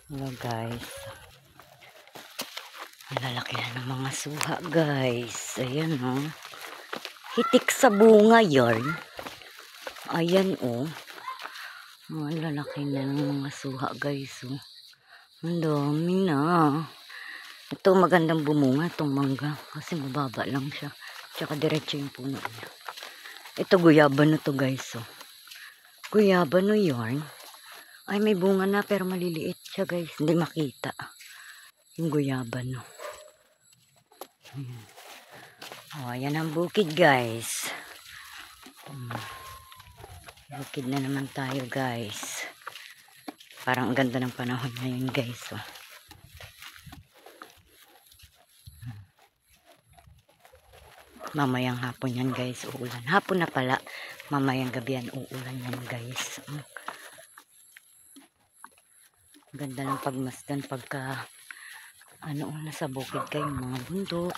Hello guys. Ang lalaki na ng mga suha guys. Ayan oh. Hitik sa bunga yarn. Ayan oh. Ang lalaki na ng mga suha guys oh. Ang dami na. Ito magandang bumunga itong mangga. Kasi mababa lang siya. Tsaka diretso yung puno niya. Ito guyabano to guys oh. Guyabano yarn. Ay may bunga na pero maliliit siya guys. Hindi makita. Yung guyabano. Oh, ayan ang bukid guys. Bukid na naman tayo guys. Parang ang ganda ng panahon ngayon guys. Oh. Mamayang hapon yan guys. Uulan. Hapon na pala. Mamayang gabi yan. Uulan yan guys. Ganda ng pagmasdan pagka nasa bukid kayo mga bundok.